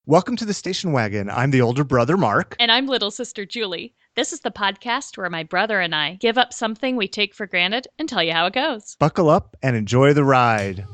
Welcome to the station wagon. I'm the older brother, Mark. And I'm little sister Julie. This is the podcast where my brother and I give up something we take for granted and tell you how it goes. Buckle up and enjoy the ride.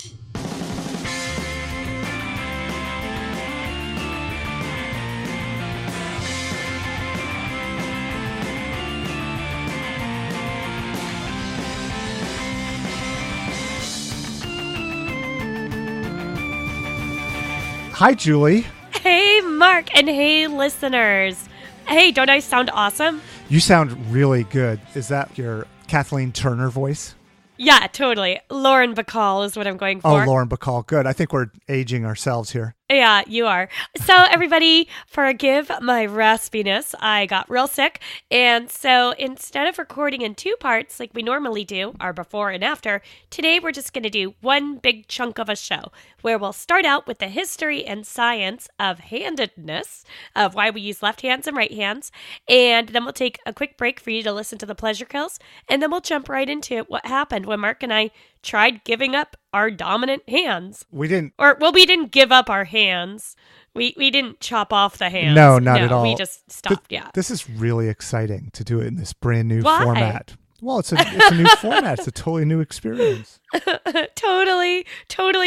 Hi, Julie. Hey, Mark, and hey, listeners. Hey, don't I sound awesome? You sound really good. Is that your Kathleen Turner voice? Yeah, totally. Lauren Bacall is what I'm going for. Oh, Lauren Bacall. Good. I think we're aging ourselves here. Yeah, you are. So everybody, forgive my raspiness. I got real sick. And so instead of recording in two parts like we normally do, our before and after, today we're just going to do one big chunk of a show where we'll start out with the history and science of handedness, of why we use left hands and right hands. And then we'll take a quick break for you to listen to the pleasure kills. And then we'll jump right into what happened when Mark and I tried giving up our dominant hands. We didn't give up our hands. We didn't chop off the hands. No, not at all. We just stopped, This is really exciting to do it in this brand new Why? format. Well, it's a new format. It's a totally new experience. Totally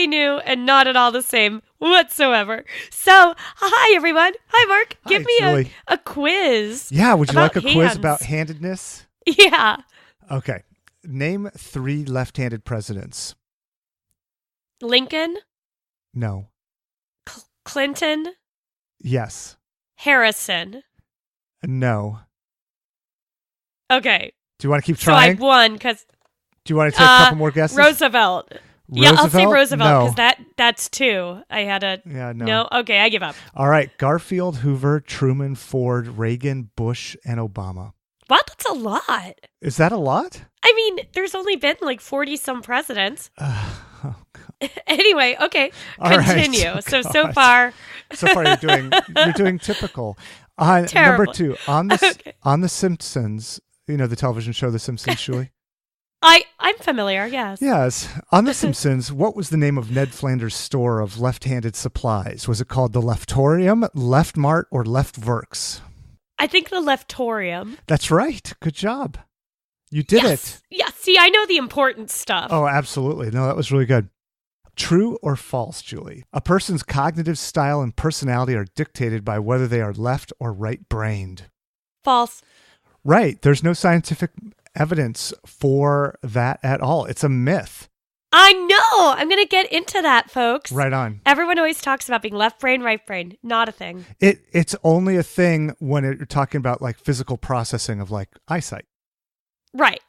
new and not at all the same whatsoever. So, hi everyone. Hi Mark. Give me a quiz. Yeah, would you like a hands. quiz about handedness? Yeah. Okay. Name 3 left-handed presidents. Lincoln? No. Clinton? Yes. Harrison? No. Okay. Do you want to keep So trying? I won because... Do you want to take a couple more guesses? Roosevelt. Yeah, I'll say Roosevelt because that's 2. I had a... Yeah, no. No? Okay, I give up. All right. Garfield, Hoover, Truman, Ford, Reagan, Bush, and Obama. Wow, that's a lot. Is that a lot? I mean, there's only been like 40-some presidents. Oh, God. Anyway, okay, All continue. Right. So far... So far you're doing typical. Terrible. Number 2, on The Simpsons, you know the television show The Simpsons, Julie? I'm familiar, yes. Yes. On The Simpsons, what was the name of Ned Flanders' store of left-handed supplies? Was it called the Leftorium, Left Mart, or Left Works? I think the Leftorium. That's right. Good job. You did it. Yeah, see, I know the important stuff. Oh, absolutely. No, that was really good. True or false, Julie? A person's cognitive style and personality are dictated by whether they are left or right-brained. False. Right. There's no scientific evidence for that at all. It's a myth. I know. I'm going to get into that, folks. Right on. Everyone always talks about being left brain, right brain. Not a thing. It's only a thing when you're talking about like physical processing of like eyesight. Right,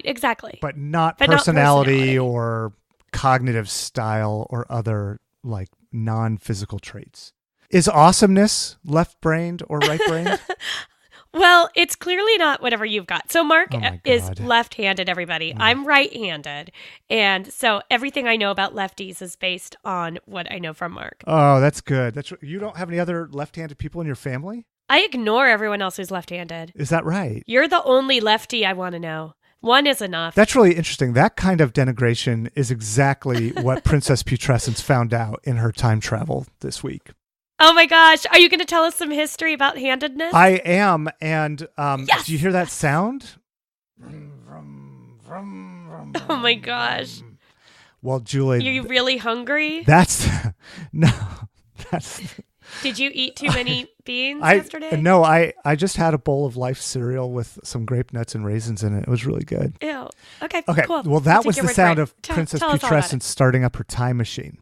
exactly. But not personality or cognitive style or other like non-physical traits. Is awesomeness left-brained or right-brained? Well, it's clearly not whatever you've got. So Mark is left-handed, everybody. I'm right-handed. And so everything I know about lefties is based on what I know from Mark. Oh, that's good. You don't have any other left-handed people in your family? I ignore everyone else who's left-handed. Is that right? You're the only lefty I want to know. One is enough. That's really interesting. That kind of denigration is exactly what Princess Putrescence found out in her time travel this week. Oh my gosh. Are you going to tell us some history about handedness? I am. And yes! Do you hear that sound? Oh my gosh. Well, Julie. Are you really hungry? Did you eat too many beans yesterday? No, I just had a bowl of Life cereal with some grape nuts and raisins in it. It was really good. Ew. Okay, cool. Well, that was the sound of Princess Putrescence starting up her time machine.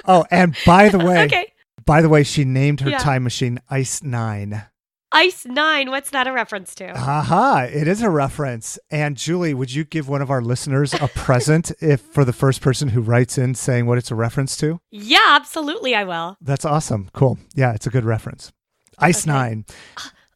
Oh, and by the way, she named her time machine Ice 9. Ice 9, what's that a reference to? Aha, it is a reference. And Julie, would you give one of our listeners a present for the first person who writes in saying what it's a reference to? Yeah, absolutely I will. That's awesome. Cool. Yeah, it's a good reference. Ice 9.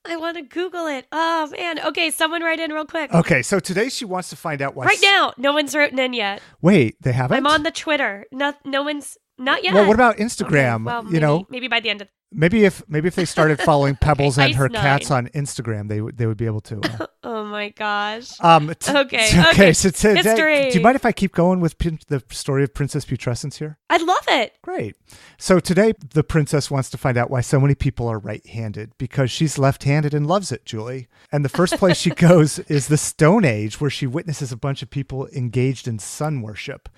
I want to Google it. Oh, man. Okay, someone write in real quick. Okay, so today she wants to find out why... Right now, no one's written in yet. Wait, they haven't? I'm on the Twitter. No one's... Not yet. Well, what about Instagram? Okay, well, maybe by the end of... Maybe if they started following Pebbles and her cats on Instagram, they would be able to. my gosh. Okay. Okay. So today, History. do you mind if I keep going with the story of Princess Putrescence here? I love it. Great. So today, the princess wants to find out why so many people are right-handed, because she's left-handed and loves it, Julie. And the first place she goes is the Stone Age, where she witnesses a bunch of people engaged in sun worship.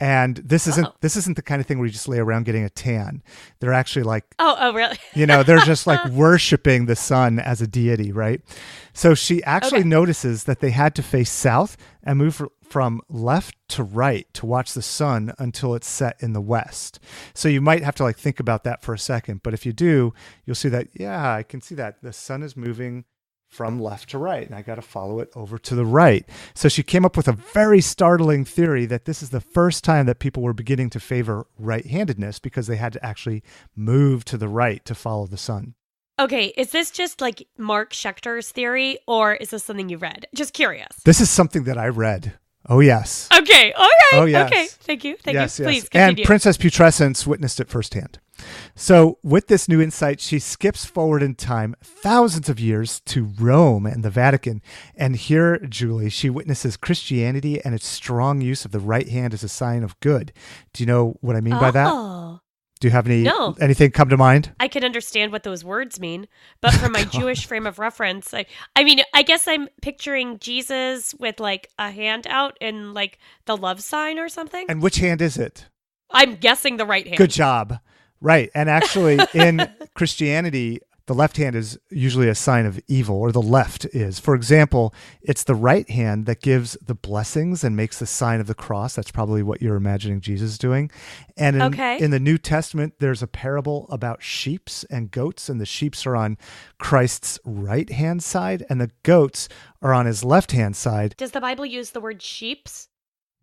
And this isn't the kind of thing where you just lay around getting a tan. They're actually like, oh, really? they're just like worshiping the sun as a deity, right? So she actually notices that they had to face south and move from left to right to watch the sun until it's set in the west. So you might have to like think about that for a second. But if you do, you'll see that, I can see that the sun is moving from left to right, and I got to follow it over to the right. So she came up with a very startling theory that this is the first time that people were beginning to favor right-handedness, because they had to actually move to the right to follow the sun. Okay, is this just like Mark Schechter's theory, or is this something you read? Just curious. This is something that I read. Oh, yes. Okay, all right. Oh, yes. Okay, thank you. Yes. Please continue. And Princess Putrescence witnessed it firsthand. So with this new insight, she skips forward in time thousands of years to Rome and the Vatican. And here, Julie, she witnesses Christianity and its strong use of the right hand as a sign of good. Do you know what I mean by that? Do you have anything come to mind? I can understand what those words mean, but from my Jewish frame of reference, I guess I'm picturing Jesus with like a hand out and like the love sign or something. And which hand is it? I'm guessing the right hand. Good job. Right. And actually in Christianity, the left hand is usually a sign of evil, or the left is. For example, it's the right hand that gives the blessings and makes the sign of the cross. That's probably what you're imagining Jesus doing. And in the New Testament, there's a parable about sheeps and goats, and the sheeps are on Christ's right-hand side, and the goats are on his left-hand side. Does the Bible use the word sheeps?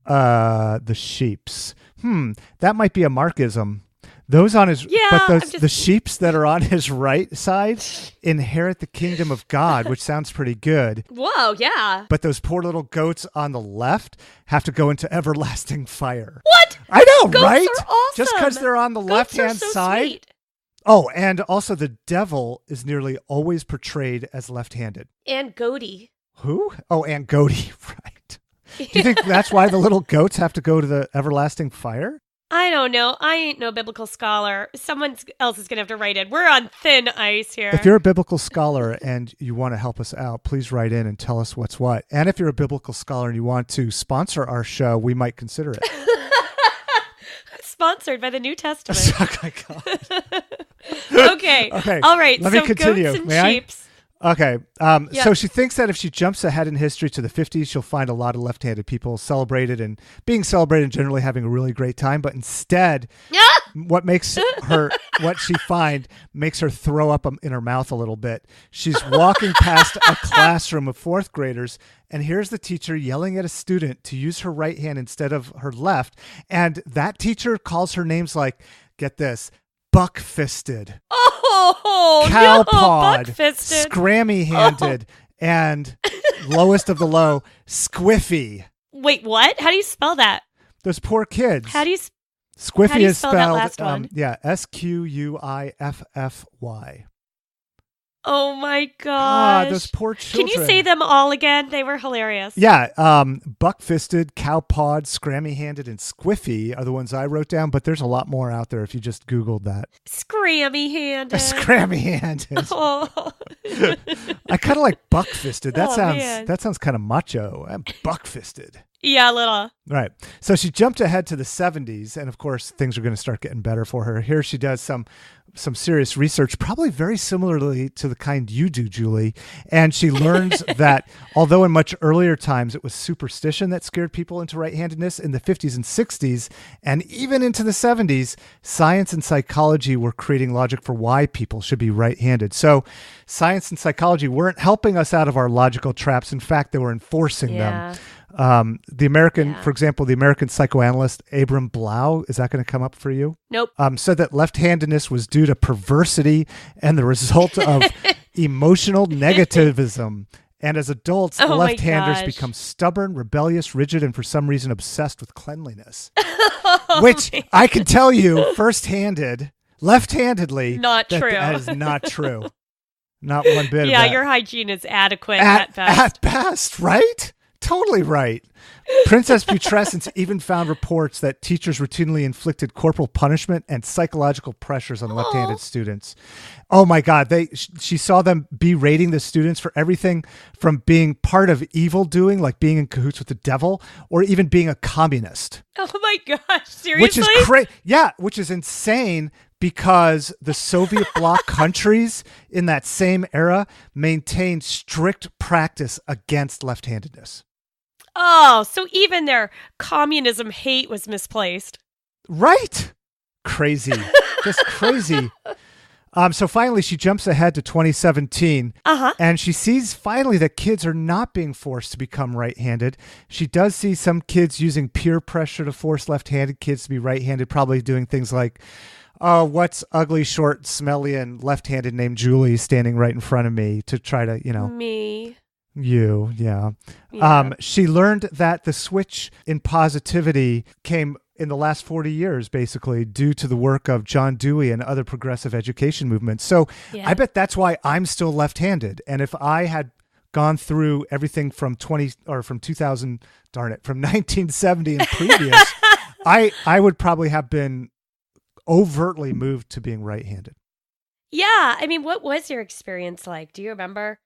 The sheeps. That might be a Markism. Those on his, the sheeps that are on his right side inherit the kingdom of God, which sounds pretty good. Whoa, yeah. But those poor little goats on the left have to go into everlasting fire. What? I know, goats right? Are awesome. Just because they're on the left-hand side. Sweet. Oh, and also the devil is nearly always portrayed as left-handed. And goaty. Who? Oh, and goaty, right. Do you think that's why the little goats have to go to the everlasting fire? I don't know. I ain't no biblical scholar. Someone else is going to have to write it. We're on thin ice here. If you're a biblical scholar and you want to help us out, please write in and tell us what's what. And if you're a biblical scholar and you want to sponsor our show, we might consider it. Sponsored by the New Testament. Oh, my God. Okay. All right. Let me continue. Goats and May sheeps. Okay. So she thinks that if she jumps ahead in history to the 50s, she'll find a lot of left-handed people celebrated and being celebrated and generally having a really great time. But instead, what she makes her throw up in her mouth a little bit. She's walking past a classroom of fourth graders, and here's the teacher yelling at a student to use her right hand instead of her left. And that teacher calls her names like, get this, buck-fisted. Oh, Cowpod, buck-fisted. Scrammy-handed, and lowest of the low, squiffy. Wait, what? How do you spell that? Those poor kids. Squiffy Squiffy is spell that spelled, last one? Squiffy. Oh my gosh. Those poor children. Can you say them all again? They were hilarious. Yeah, buck-fisted, cowpod, scrammy-handed, and squiffy are the ones I wrote down, but there's a lot more out there if you just Googled that. Scrammy-handed. Scrammy-handed. Oh. I kind of like buck-fisted. That man. sounds kind of macho. I'm buck-fisted. Yeah, a little. Right. So she jumped ahead to the 70s, and of course, things are going to start getting better for her. Here she does some serious research, probably very similarly to the kind you do, Julie. And she learns that although in much earlier times it was superstition that scared people into right-handedness, in the 50s and 60s, and even into the 70s, science and psychology were creating logic for why people should be right-handed. So science and psychology weren't helping us out of our logical traps. In fact, they were enforcing them. For example, the American psychoanalyst Abram Blau, is that going to come up for you? Nope. Said that left-handedness was due to perversity and the result of emotional negativism. And as adults, the left-handers become stubborn, rebellious, rigid, and for some reason obsessed with cleanliness. Which I can tell you left-handedly, not true. That is not true. Not one bit of Yeah, that. your hygiene is adequate at best. At best, right? Totally right. Princess Putrescence even found reports that teachers routinely inflicted corporal punishment and psychological pressures on left-handed students. Oh my God. She saw them berating the students for everything from being part of evil doing, like being in cahoots with the devil, or even being a communist. Oh my gosh, seriously? Which is which is insane because the Soviet bloc countries in that same era maintained strict practice against left-handedness. Oh, so even their communism hate was misplaced. Right. Crazy. Just crazy. So finally, she jumps ahead to 2017, and she sees finally that kids are not being forced to become right-handed. She does see some kids using peer pressure to force left-handed kids to be right-handed, probably doing things like, oh, what's ugly, short, smelly, and left-handed named Julie standing right in front of me to try to, Me. You, yeah. She learned that the switch in positivity came in the last 40 years, basically, due to the work of John Dewey and other progressive education movements. So I bet that's why I'm still left-handed. And if I had gone through everything from 1970 and previous, I would probably have been overtly moved to being right-handed. Yeah. I mean, what was your experience like? Do you remember?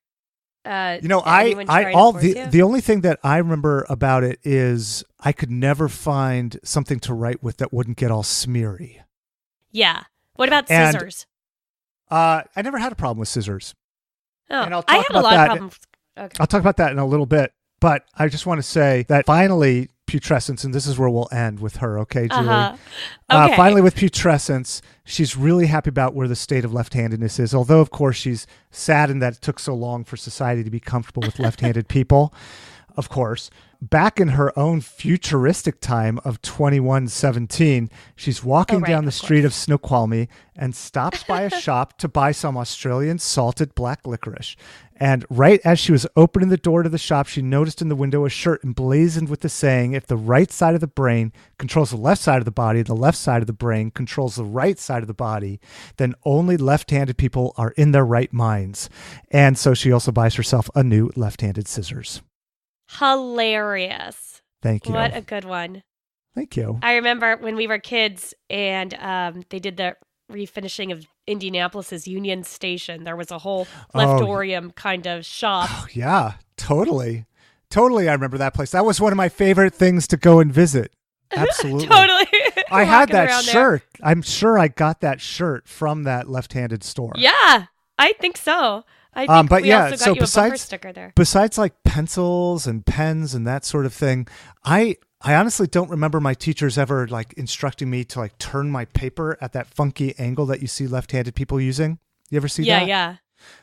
The only thing that I remember about it is I could never find something to write with that wouldn't get all smeary. Yeah. What about scissors? I never had a problem with scissors. Oh, and I have a lot of problems. Okay. I'll talk about that in a little bit, but I just want to say that finally Putrescence, and this is where we'll end with her, okay, Julie? Okay. Finally with Putrescence, she's really happy about where the state of left-handedness is, although, of course, she's saddened that it took so long for society to be comfortable with left-handed people, of course. Back in her own futuristic time of 2117, she's walking down the street of Snoqualmie and stops by a shop to buy some Australian salted black licorice. And right as she was opening the door to the shop, she noticed in the window a shirt emblazoned with the saying, if the right side of the brain controls the left side of the body, the left side of the brain controls the right side of the body, then only left-handed people are in their right minds. And so she also buys herself a new left-handed scissors. Hilarious. Thank you. What a good one. Thank you. I remember when we were kids and they did the refinishing of Indianapolis's Union Station. There was a whole leftorium kind of shop. Oh, yeah, totally. Totally, I remember that place. That was one of my favorite things to go and visit. Absolutely. Totally. I had that shirt. There. I'm sure I got that shirt from that left-handed store. Yeah, I think so. I think but we yeah, also got so you a bumper sticker there. Besides like pencils and pens and that sort of thing, I honestly don't remember my teachers ever like instructing me to like turn my paper at that funky angle that you see left-handed people using. You ever see that? Yeah.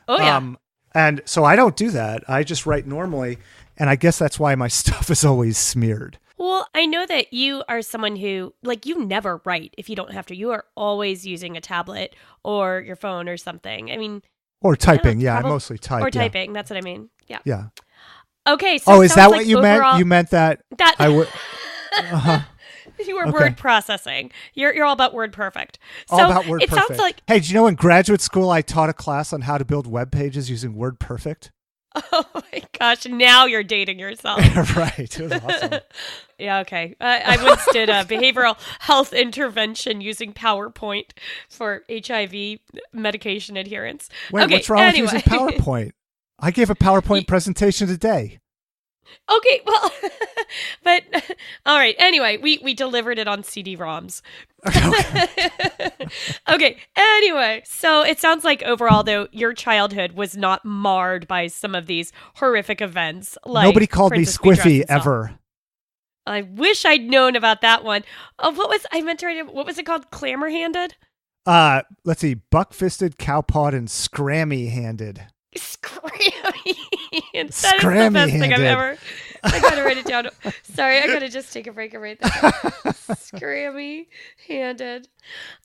Oh yeah. And so I don't do that. I just write normally, and I guess that's why my stuff is always smeared. Well, I know that you are someone who, like, you never write if you don't have to. You are always using a tablet or your phone or something. I mean, or typing. Yeah, I mostly type. Or typing. That's what I mean. Yeah. Yeah. Okay. So is that what you meant? You meant that I would. You were word processing. You're all about word perfect. So all about word perfect. Sounds like. Hey, do you know in graduate school I taught a class on how to build web pages using word perfect? Oh my gosh! Now you're dating yourself. Right. It was awesome. Yeah. Okay. I once did a behavioral health intervention using PowerPoint for HIV medication adherence. Wait, what's wrong with using PowerPoint? I gave a PowerPoint presentation today. Okay, well, but all right. Anyway, we delivered it on CD-ROMs. Okay. Anyway, so it sounds like overall, though, your childhood was not marred by some of these horrific events. Like nobody called Princess me Squiffy Putrescence. ever. I wish I'd known about that one. What was it called? Clamor-handed? Let's see, buck-fisted, cow-pawed, and scrammy-handed. Scrammy. That is the best thing I've ever. I gotta write it down. Sorry, I gotta just take a break and write that down. Scrammy handed.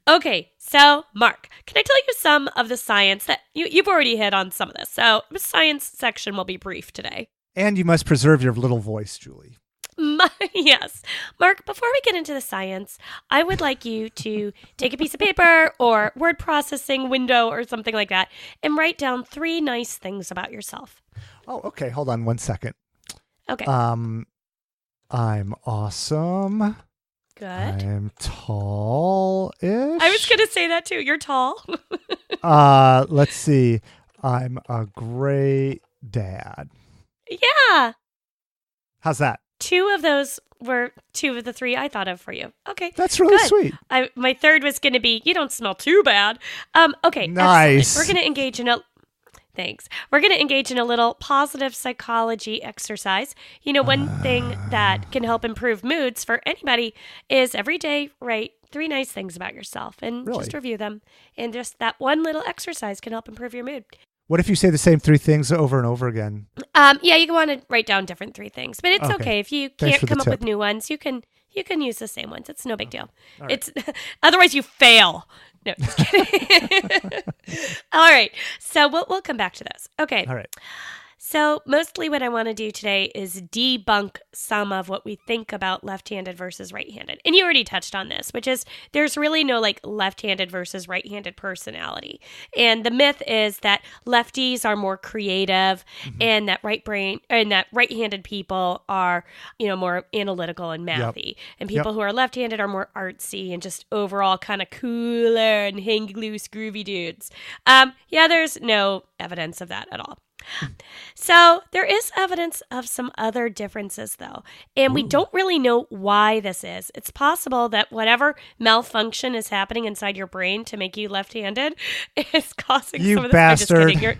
Okay, so Mark, can I tell you some of the science that you've already hit on some of this? So the science section will be brief today. And you must preserve your little voice, Julie. Yes. Mark, before we get into the science, I would like you to take a piece of paper or word processing window or something like that and write down 3 nice things about yourself. Oh, okay. Hold on one second. Okay. I'm awesome. Good. I'm tall-ish. I was going to say that too. You're tall. Let's see. I'm a great dad. Yeah. How's that? 2 of those were 2 of the 3 I thought of for you. Okay. That's really good. sweet. My third was going to be, you don't smell too bad. Okay. Nice. Excellent. We're going to engage in a... Thanks. We're going to engage in a little positive psychology exercise. You know, one thing that can help improve moods for anybody is every day write 3 nice things about yourself and Really? just review them. And just that one little exercise can help improve your mood. What if you say the same 3 things over and over again? Yeah, you want to write down different 3 things, but it's okay if you Thanks can't for the come up tip. with new ones. You can use the same ones. It's no big deal. All right. It's otherwise you fail. No, just kidding. All right, so we'll come back to those. Okay. All right. So mostly what I want to do today is debunk some of what we think about left-handed versus right-handed. And you already touched on this, which is there's really no like left-handed versus right-handed personality. And the myth is that lefties are more creative and that right-handed people are, more analytical and mathy. And people who are left-handed are more artsy and just overall kind of cooler and hang loose groovy dudes. There's no evidence of that at all. So there is evidence of some other differences, though, and we don't really know why this is. It's possible that whatever malfunction is happening inside your brain to make you left-handed is causing some of this. Bastard. I'm just kidding.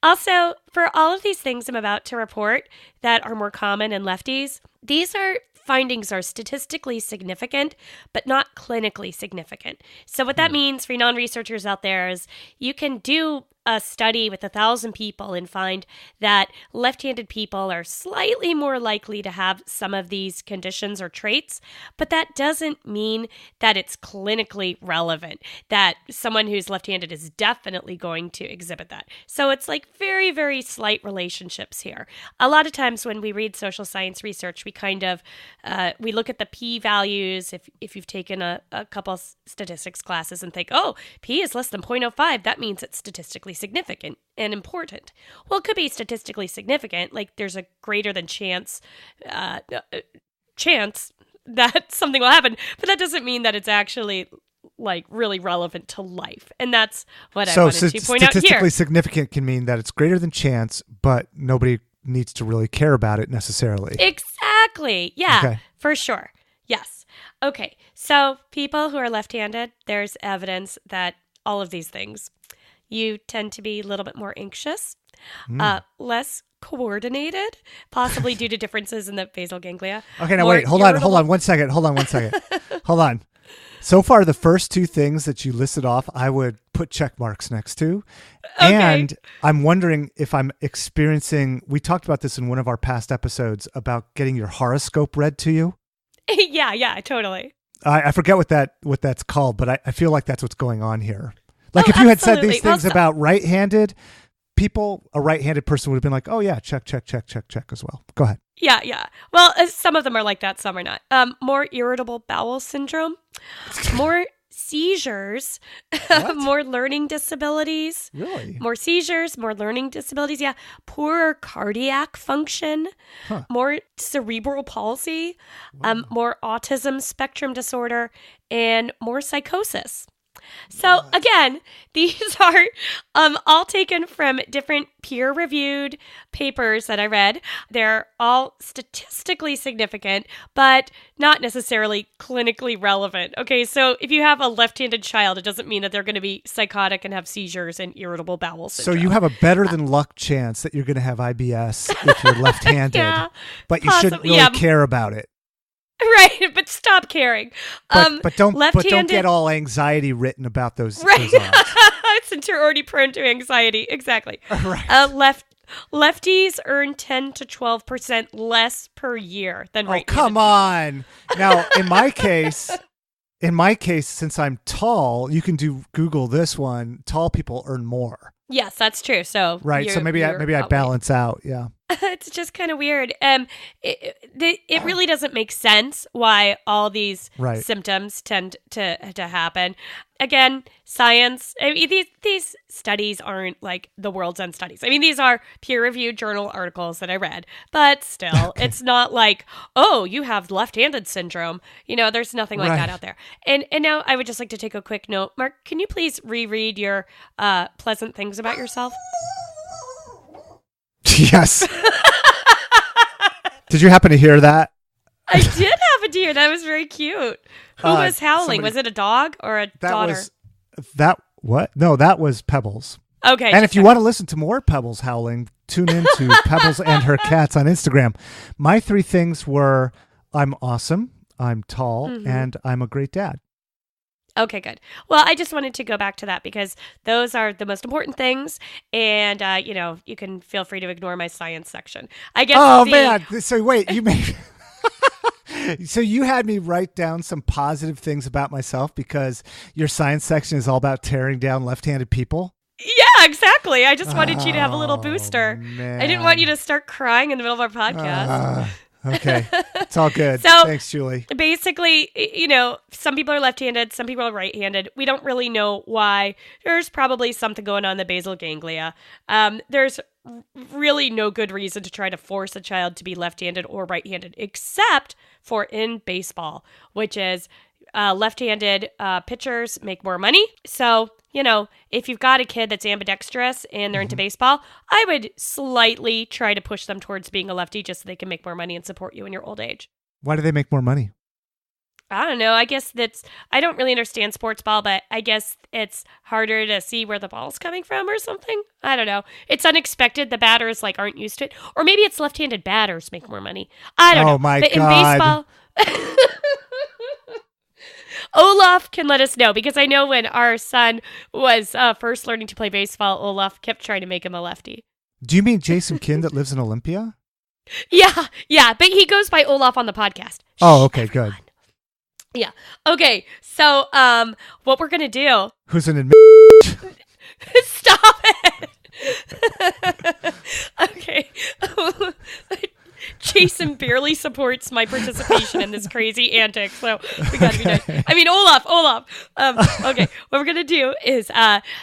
Also, for all of these things I'm about to report that are more common in lefties, these findings are statistically significant, but not clinically significant. So what that means for non-researchers out there is you can do a study with 1,000 people and find that left-handed people are slightly more likely to have some of these conditions or traits, but that doesn't mean that it's clinically relevant, that someone who's left-handed is definitely going to exhibit that. So it's like very, very slight relationships here. A lot of times when we read social science research, we kind of we look at the p-values if you've taken a couple statistics classes and think, oh, p is less than 0.05, that means it's statistically significant and important. Well, it could be statistically significant, like there's a greater than chance that something will happen, but that doesn't mean that it's actually like really relevant to life. And that's what I wanted to point out here. Statistically significant can mean that it's greater than chance, but nobody needs to really care about it necessarily. Exactly. Yeah, Okay. For sure. Yes. Okay. So people who are left-handed, there's evidence that all of these things, you tend to be a little bit more anxious, less coordinated, possibly due to differences in the basal ganglia. Okay, now wait, hold on one second. Hold on. So far, the first 2 things that you listed off, I would put check marks next to. Okay. And I'm wondering if I'm experiencing, we talked about this in one of our past episodes about getting your horoscope read to you. Yeah, totally. I forget what that's called, but I feel like that's what's going on here. Like if you had said these things about right-handed people, a right-handed person would have been like, oh yeah, check as well. Go ahead. Yeah. Well, some of them are like that, some are not. More irritable bowel syndrome, more seizures, more learning disabilities. Really? More seizures, more learning disabilities, yeah. Poorer cardiac function, more cerebral palsy, more autism spectrum disorder, and more psychosis. So again, these are all taken from different peer-reviewed papers that I read. They're all statistically significant, but not necessarily clinically relevant. Okay, so if you have a left-handed child, it doesn't mean that they're going to be psychotic and have seizures and irritable bowel syndrome. So you have a better than luck chance that you're going to have IBS if you're left-handed, but you shouldn't really care about it. Right, but stop caring. But don't get all anxiety written about those. Right, those odds. since you're already prone to anxiety. Exactly. Right. Lefties earn 10 to 12% less per year than right-handed. Oh, come on! Now, in my case, since I'm tall, you can Google this one. Tall people earn more. Yes, that's true. So Right. So maybe I balance out. Yeah. It's just kind of weird. It really doesn't make sense why all these Right. symptoms tend to happen. Again, science. I mean, these studies aren't like the world's end studies. I mean, these are peer-reviewed journal articles that I read, but still, it's not like, oh, you have left-handed syndrome. There's nothing like that out there. And now I would just like to take a quick note. Mark, can you please reread your pleasant things about yourself? Yes. Did you happen to hear that? I did happen to hear. That was very cute. Who was howling? Was it a dog or a daughter? What? No, that was Pebbles. Okay. And if you want to listen to more Pebbles howling, tune in to Pebbles and her cats on Instagram. My 3 things were I'm awesome, I'm tall, and I'm a great dad. Okay, good. Well, I just wanted to go back to that because those are the most important things. And, you can feel free to ignore my science section. I guess. Oh, man. So wait, you made... So you had me write down some positive things about myself because your science section is all about tearing down left-handed people? Yeah, exactly. I just wanted you to have a little booster. Man. I didn't want you to start crying in the middle of our podcast. Okay. It's all good. So, thanks, Julie. Basically, some people are left-handed, some people are right-handed. We don't really know why. There's probably something going on in the basal ganglia. There's really no good reason to try to force a child to be left-handed or right-handed, except for in baseball, which is left-handed pitchers make more money. So, if you've got a kid that's ambidextrous and they're into baseball, I would slightly try to push them towards being a lefty just so they can make more money and support you in your old age. Why do they make more money? I don't know. I guess I don't really understand sports ball, but I guess it's harder to see where the ball's coming from or something. I don't know. It's unexpected. The batters aren't used to it. Or maybe it's left-handed batters make more money. I don't know. Oh my but God. In baseball, Olaf can let us know because I know when our son was first learning to play baseball, Olaf kept trying to make him a lefty. Do you mean Jason Kidd that lives in Olympia? Yeah. But he goes by Olaf on the podcast. Oh, okay, good. Yeah. Okay. So, what we're gonna do? Who's an Stop it. Okay. Jason barely supports my participation in this crazy antic, so we gotta be nice. I mean, Olaf. Okay. What we're gonna do is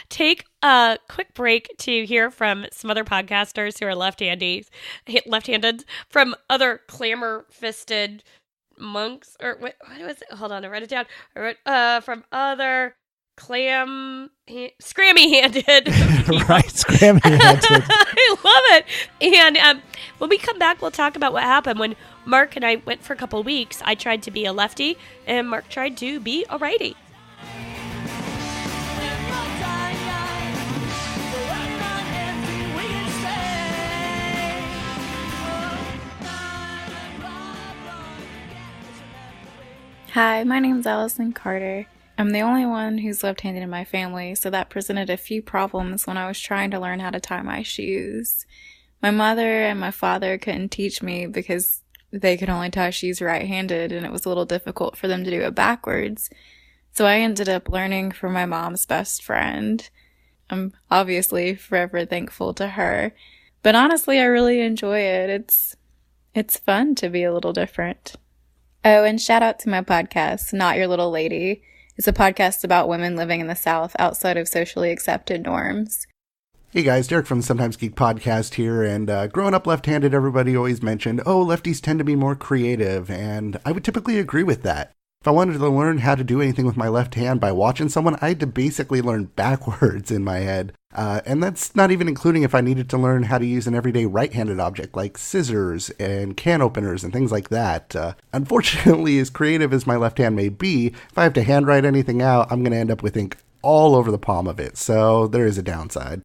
take a quick break to hear from some other podcasters who are left-handed, from other clamor-fisted monks, or what was it? Hold on, I wrote it down. From other scrammy-handed Right, scrammy-handed. I love it. And when we come back, we'll talk about what happened when Mark and I went for a couple weeks. I tried to be a lefty, and Mark tried to be a righty. Hi, my name's Allison Carter. I'm the only one who's left-handed in my family, so that presented a few problems when I was trying to learn how to tie my shoes. My mother and my father couldn't teach me because they could only tie shoes right-handed, and it was a little difficult for them to do it backwards. So I ended up learning from my mom's best friend. I'm obviously forever thankful to her. But honestly, I really enjoy it. It's fun to be a little different. Oh, and shout out to my podcast, Not Your Little Lady. It's a podcast about women living in the South outside of socially accepted norms. Hey guys, Derek from the Sometimes Geek podcast here, and growing up left-handed, everybody always mentioned, oh, lefties tend to be more creative, and I would typically agree with that. If I wanted to learn how to do anything with my left hand by watching someone, I had to basically learn backwards in my head. And that's not even including if I needed to learn how to use an everyday right-handed object like scissors and can openers and things like that. Unfortunately, as creative as my left hand may be, if I have to handwrite anything out, I'm going to end up with ink all over the palm of it. So there is a downside.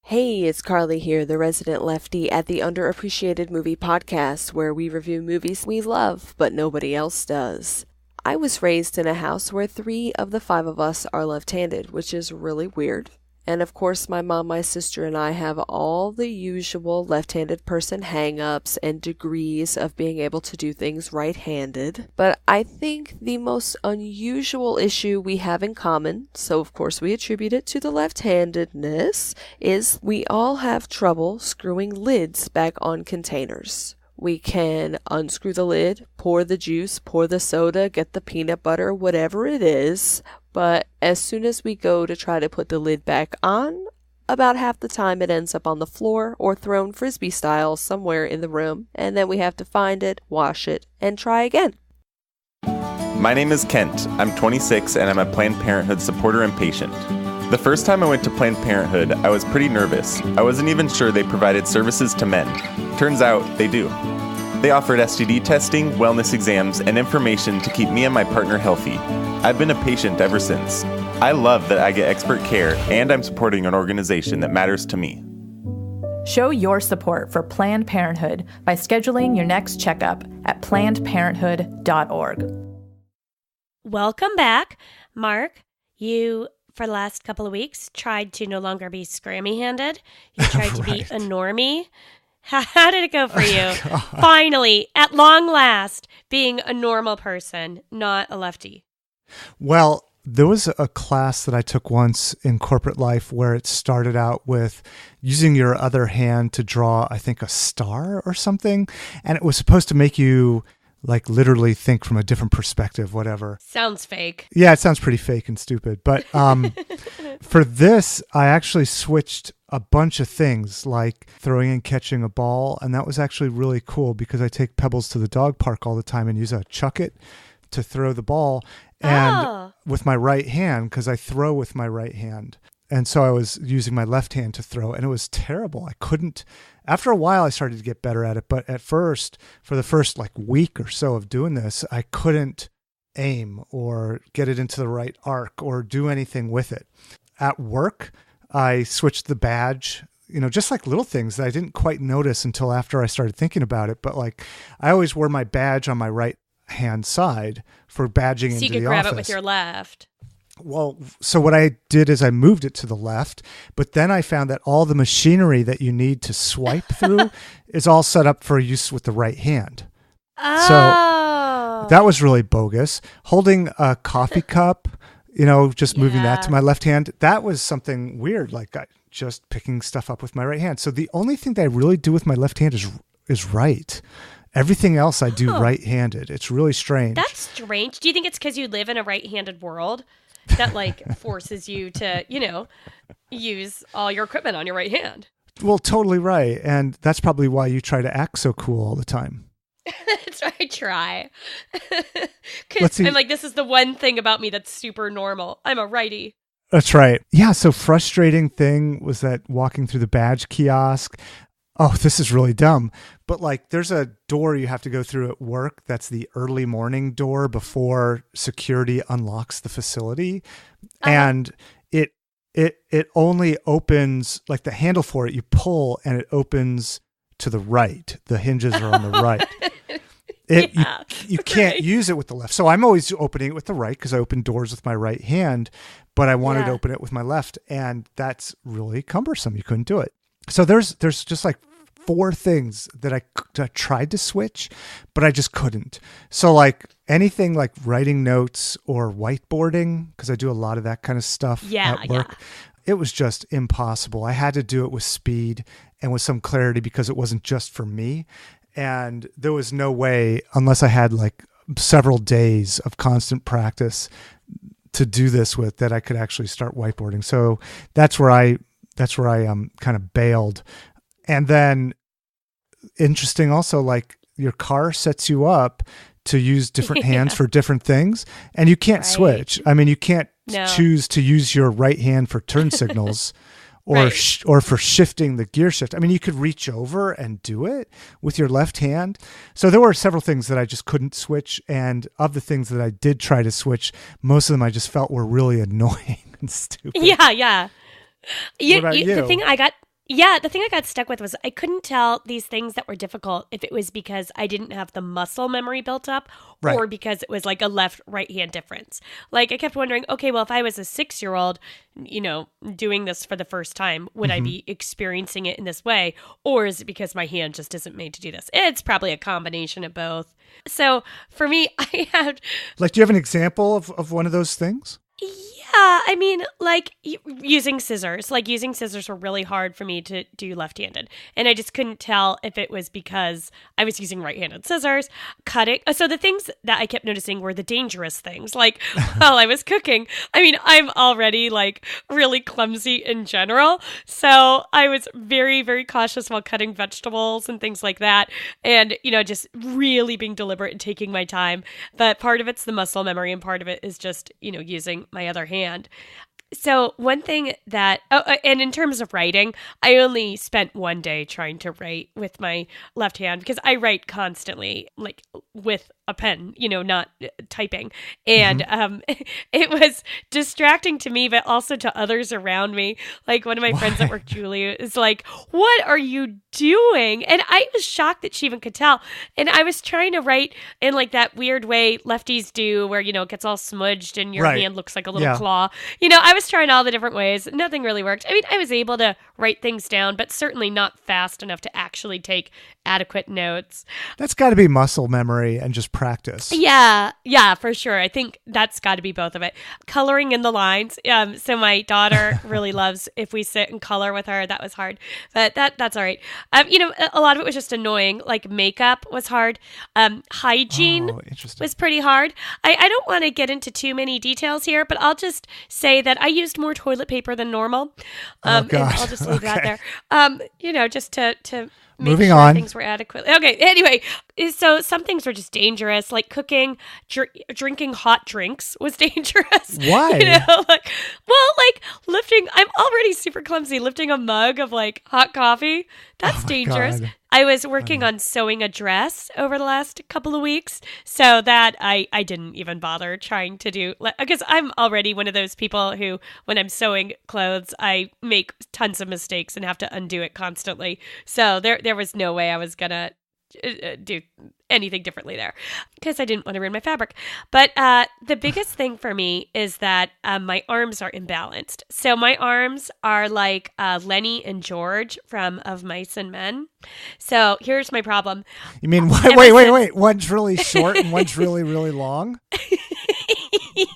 Hey, it's Carly here, the resident lefty at the Underappreciated Movie Podcast, where we review movies we love, but nobody else does. I was raised in a house where 3 of the 5 of us are left-handed, which is really weird And of course, my mom, my sister, and I have all the usual left-handed person hang-ups and degrees of being able to do things right-handed. But I think the most unusual issue we have in common, so of course we attribute it to the left-handedness, is we all have trouble screwing lids back on containers. We can unscrew the lid, pour the juice, pour the soda, get the peanut butter, whatever it is. But as soon as we go to try to put the lid back on, about half the time it ends up on the floor or thrown frisbee style somewhere in the room. And then we have to find it, wash it, and try again. My name is Kent. I'm 26 and I'm a Planned Parenthood supporter and patient. The first time I went to Planned Parenthood, I was pretty nervous. I wasn't even sure they provided services to men. Turns out they do. They offered STD testing, wellness exams, and information to keep me and my partner healthy. I've been a patient ever since. I love that I get expert care and I'm supporting an organization that matters to me. Show your support for Planned Parenthood by scheduling your next checkup at plannedparenthood.org. Welcome back. Mark, you, for the last couple of weeks, tried to no longer be scrammy-handed. You tried to be a normie. How did it go for you? Finally, at long last, being a normal person, not a lefty. Well, there was a class that I took once in corporate life where it started out with using your other hand to draw, I think, a star or something. And it was supposed to make you like literally think from a different perspective, whatever. Sounds fake. Yeah, it sounds pretty fake and stupid. But for this, I actually switched a bunch of things like throwing and catching a ball. And that was actually really cool because I take Pebbles to the dog park all the time and use a chuck it to throw the ball. And with my right hand, because I throw with my right hand. And so I was using my left hand to throw, and it was terrible. I couldn't, after a while I started to get better at it. But at first, for the first like week or so of doing this, I couldn't aim or get it into the right arc or do anything with it. At work, I switched the badge, just like little things that I didn't quite notice until after I started thinking about it. But like I always wore my badge on my right hand side for badging into the office. So you could grab it with your left. Well, so what I did is I moved it to the left, but then I found that all the machinery that you need to swipe through is all set up for use with the right hand. Oh. So that was really bogus. Holding a coffee cup, just moving that to my left hand, that was something weird, like just picking stuff up with my right hand. So the only thing that I really do with my left hand is right. Everything else I do right-handed. It's really strange. That's strange. Do you think it's because you live in a right-handed world that forces you to, use all your equipment on your right hand? Well, totally right. And that's probably why you try to act so cool all the time. That's why I try. Because I'm like, this is the one thing about me that's super normal. I'm a righty. That's right. Yeah, so frustrating thing was that walking through the badge kiosk, oh, this is really dumb. But there's a door you have to go through at work. That's the early morning door before security unlocks the facility. And it only opens, the handle for it, you pull and it opens to the right. The hinges are on the right. You can't use it with the left. So I'm always opening it with the right because I open doors with my right hand, but I wanted to open it with my left. And that's really cumbersome. You couldn't do it. So there's just 4 things that I tried to switch, but I just couldn't. So anything like writing notes or whiteboarding, because I do a lot of that kind of stuff at work, it was just impossible. I had to do it with speed and with some clarity because it wasn't just for me. And there was no way, unless I had several days of constant practice to do this with, that I could actually start whiteboarding. So that's where I kind of bailed. And then interesting also, your car sets you up to use different hands for different things, and you can't switch. I mean, you can't choose to use your right hand for turn signals or or for shifting the gear shift. I mean, you could reach over and do it with your left hand. So there were several things that I just couldn't switch, and of the things that I did try to switch, most of them I just felt were really annoying and stupid. Yeah. What about you? The thing I got Yeah, the thing I got stuck with was I couldn't tell these things that were difficult if it was because I didn't have the muscle memory built up Right. or because it was like a left-right hand difference. Like I kept wondering, okay, well, if I was a 6-year-old, doing this for the first time, would I be experiencing it in this way? Or is it because my hand just isn't made to do this? It's probably a combination of both. So for me, I had Like, do you have an example of one of those things? Yeah, I mean, like using scissors. Like using scissors were really hard for me to do left-handed. And I just couldn't tell if it was because I was using right-handed scissors, cutting. So the things that I kept noticing were the dangerous things. Like while I was cooking, I mean, I'm already like really clumsy in general. So I was very, very cautious while cutting vegetables and things like that. And, just really being deliberate and taking my time. But part of it's the muscle memory and part of it is just, using my other hand. So one thing that, and in terms of writing, I only spent one day trying to write with my left hand because I write constantly, like with a pen, not typing. And it was distracting to me, but also to others around me. Like one of my friends at work, Julie, is like, "What are you doing?" And I was shocked that she even could tell. And I was trying to write in like that weird way lefties do where, it gets all smudged and your hand looks like a little claw. I was trying all the different ways. Nothing really worked. I mean, I was able to write things down, but certainly not fast enough to actually take adequate notes. That's got to be muscle memory and just practice. Yeah, for sure. I think that's got to be both of it. Coloring in the lines. So my daughter really loves if we sit and color with her. That was hard, but that's all right. A lot of it was just annoying. Like makeup was hard. Hygiene was pretty hard. I don't want to get into too many details here, but I'll just say that I used more toilet paper than normal. God. And I'll just leave that there. Just to make Moving sure on. things were adequately. Okay, anyway, so some things were just dangerous, like cooking, drinking hot drinks was dangerous. Why? Like lifting, I'm already super clumsy. Lifting a mug of like hot coffee, that's dangerous. God. I was working on sewing a dress over the last couple of weeks, so that I didn't even bother trying to do, because I'm already one of those people who, when I'm sewing clothes, I make tons of mistakes and have to undo it constantly. So there was no way I was gonna do anything differently there because I didn't want to ruin my fabric. But the biggest thing for me is that my arms are imbalanced. So my arms are like Lenny and George from Of Mice and Men. So here's my problem. You mean, wait. One's really short and one's really, really long?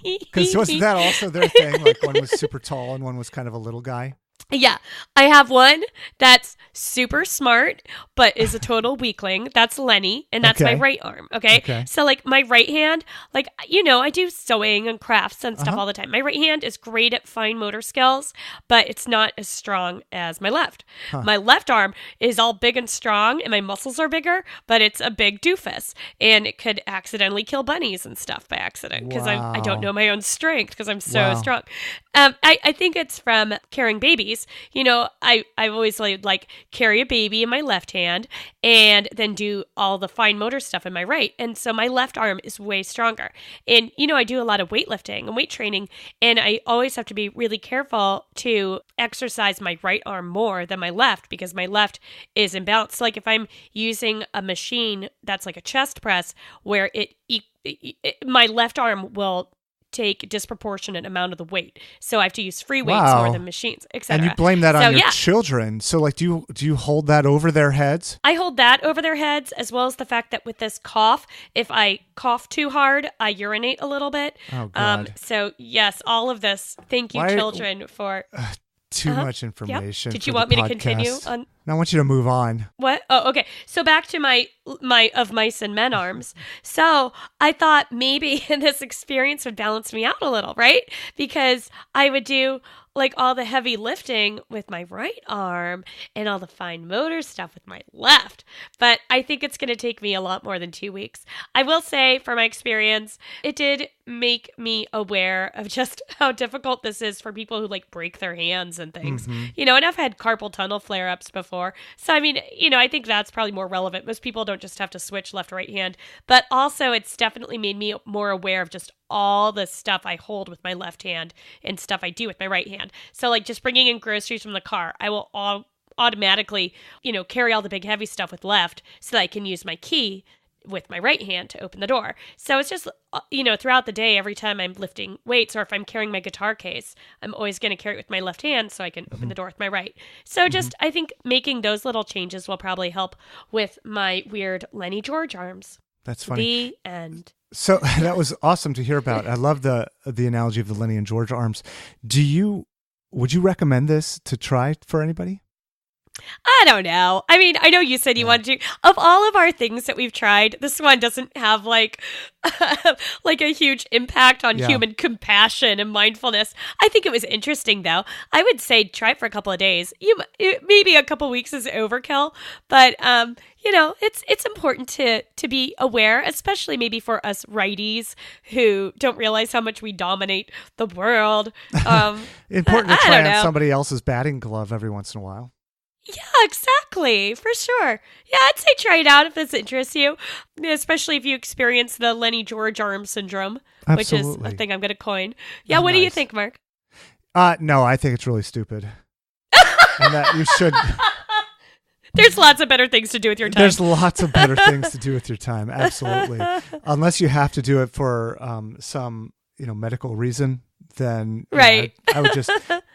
Because wasn't that also their thing? Like one was super tall and one was kind of a little guy? Yeah, I have one that's super smart, but is a total weakling. That's Lenny, and that's my right arm. Okay. So like my right hand, like, I do sewing and crafts and stuff all the time. My right hand is great at fine motor skills, but it's not as strong as my left. My left arm is all big and strong, and my muscles are bigger, but it's a big doofus, and it could accidentally kill bunnies and stuff by accident because I don't know my own strength because I'm so strong. I think it's from carrying babies. I've always like carry a baby in my left hand and then do all the fine motor stuff in my right. And so my left arm is way stronger. And, I do a lot of weightlifting and weight training, and I always have to be really careful to exercise my right arm more than my left because my left is imbalanced. So like if I'm using a machine that's like a chest press where my left arm will take a disproportionate amount of the weight. So I have to use free weights more than machines, etc. And you blame that on your children. So like, do you hold that over their heads? I hold that over their heads, as well as the fact that with this cough, if I cough too hard, I urinate a little bit. Oh, God. So yes, all of this. Thank you, children, for... Too much information. Did you want me to continue on? No, I want you to move on. What? Oh, okay. So back to my Of Mice and Men arms. So I thought maybe this experience would balance me out a little, right? Because I would do like all the heavy lifting with my right arm and all the fine motor stuff with my left. But I think it's going to take me a lot more than 2 weeks. I will say, from my experience, it did make me aware of just how difficult this is for people who like break their hands and things. And I've had carpal tunnel flare-ups before. So, I mean, I think that's probably more relevant. Most people don't just have to switch left or right hand. But also, it's definitely made me more aware of just all the stuff I hold with my left hand and stuff I do with my right hand. So like just bringing in groceries from the car, I will automatically, carry all the big heavy stuff with left so that I can use my key with my right hand to open the door. So it's just, throughout the day, every time I'm lifting weights or if I'm carrying my guitar case, I'm always going to carry it with my left hand so I can open the door with my right. So just, I think making those little changes will probably help with my weird Lenny George arms. That's funny. The end. So that was awesome to hear about. I love the analogy of the Lenny and George arms. Would you recommend this to try for anybody? I don't know. I mean, I know you said you wanted to. Of all of our things that we've tried, this one doesn't have like a huge impact on human compassion and mindfulness. I think it was interesting, though. I would say try it for a couple of days. Maybe a couple of weeks is overkill, but it's important to be aware, especially maybe for us righties who don't realize how much we dominate the world. Important to try on somebody else's batting glove every once in a while. Yeah, exactly. For sure. Yeah, I'd say try it out if this interests you, especially if you experience the Lenny George arm syndrome, Absolutely. Which is a thing I'm going to coin. Yeah, what do you think, Mark? No, I think it's really stupid. And that you should... There's lots of better things to do with your time. There's lots of better things to do with your time. Absolutely. Unless you have to do it for some, medical reason, then right. I would just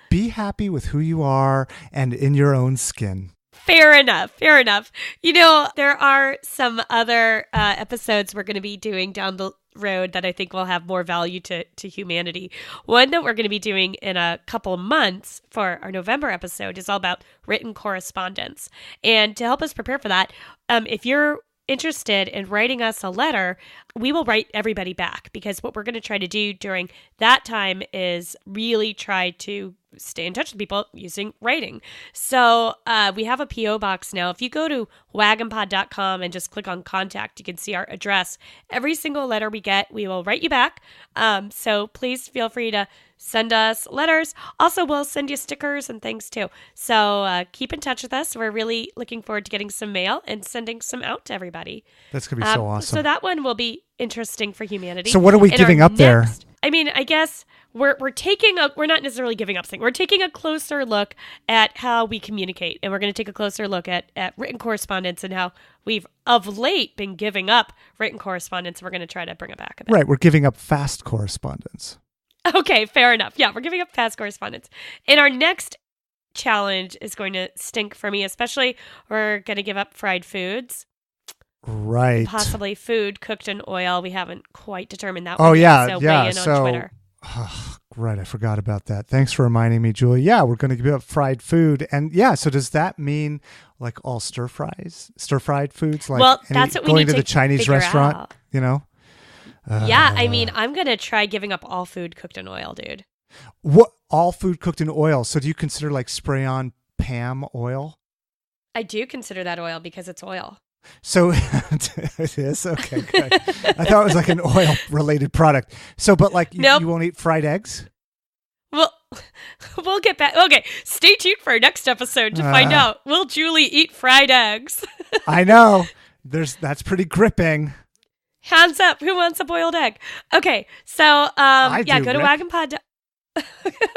be happy with who you are and in your own skin. Fair enough. There are some other episodes we're going to be doing down the road that I think will have more value to humanity. One that we're going to be doing in a couple of months for our November episode is all about written correspondence. And to help us prepare for that, if you're interested in writing us a letter, we will write everybody back, because what we're going to try to do during that time is really try to stay in touch with people using writing. So we have a P.O. box now. If you go to wagonpod.com and just click on contact, you can see our address. Every single letter we get, we will write you back. So please feel free to send us letters. Also, we'll send you stickers and things too. So keep in touch with us. We're really looking forward to getting some mail and sending some out to everybody. That's going to be so awesome. So that one will be interesting for humanity. So what are we giving up there? I mean, I guess we're not necessarily giving up something. We're taking a closer look at how we communicate, and we're going to take a closer look at written correspondence and how we've of late been giving up written correspondence. We're going to try to bring it back a bit. Right, we're giving up fast correspondence. Okay, fair enough. Yeah, we're giving up fast correspondence. And our next challenge is going to stink for me, especially we're going to give up fried foods. Right. Possibly food cooked in oil. We haven't quite determined that. Oh, yeah. So weigh in on Twitter. Right. I forgot about that. Thanks for reminding me, Julie. Yeah, we're going to give up fried food. And so does that mean like all stir fried foods? Like that's what we going need to the Chinese restaurant, out. Yeah, I mean, I'm going to try giving up all food cooked in oil, dude. What? All food cooked in oil? So do you consider like spray on Pam oil? I do consider that oil because it's oil. So it is? Okay, good. I thought it was like an oil-related product. So, but like you won't eat fried eggs? Well, we'll get back. Okay, stay tuned for our next episode to find out. Will Julie eat fried eggs? I know. That's pretty gripping. Hands up. Who wants a boiled egg? Okay, so go to WagonPod. Go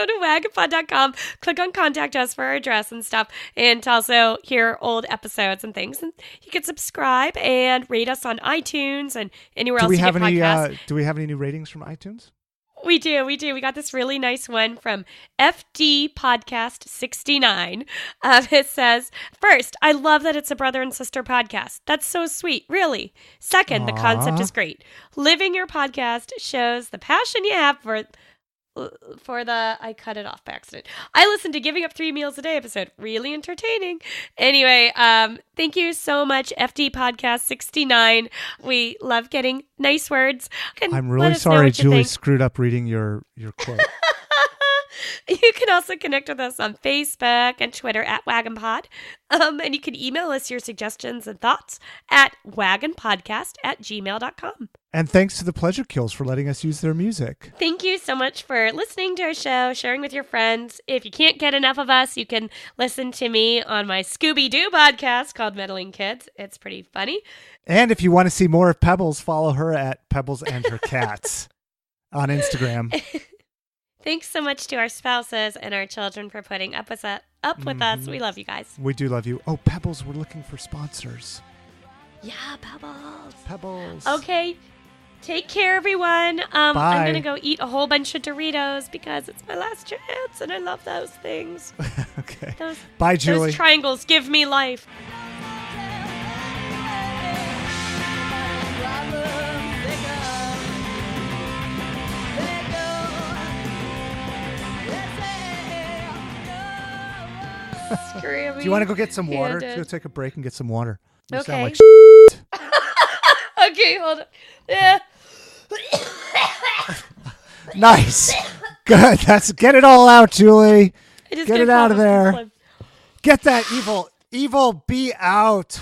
to wagonpod.com, click on contact us for our address and stuff, and to also hear old episodes and things. And you can subscribe and rate us on iTunes and anywhere else you get podcasts. Do we have any new ratings from iTunes? We do. We got this really nice one from FD Podcast 69. It says, first, I love that it's a brother and sister podcast. That's so sweet, really. Second, the concept is great. Living your podcast shows the passion you have for I cut it off by accident. I listened to Giving Up 3 Meals a Day episode. Really entertaining. Anyway, thank you so much, FD Podcast 69. We love getting nice words. I'm really sorry Julie screwed up reading your quote. You can also connect with us on Facebook and Twitter at WagonPod. And you can email us your suggestions and thoughts at wagonpodcast@gmail.com. And thanks to the Pleasure Kills for letting us use their music. Thank you so much for listening to our show, sharing with your friends. If you can't get enough of us, you can listen to me on my Scooby-Doo podcast called Meddling Kids. It's pretty funny. And if you want to see more of Pebbles, follow her at Pebbles and Her Cats on Instagram. Thanks so much to our spouses and our children for putting up with us. We love you guys. We do love you. Oh, Pebbles, we're looking for sponsors. Yeah, Pebbles. Pebbles. Okay. Take care, everyone. Bye. I'm going to go eat a whole bunch of Doritos because it's my last chance, and I love those things. Okay. Those, Bye, Julie. Those triangles give me life. Do you want to go get some water? Go take a break and get some water. You sound like Okay, hold on. Yeah. Nice. Good. Get it all out, Julie. Get it out of there. Get that evil be out.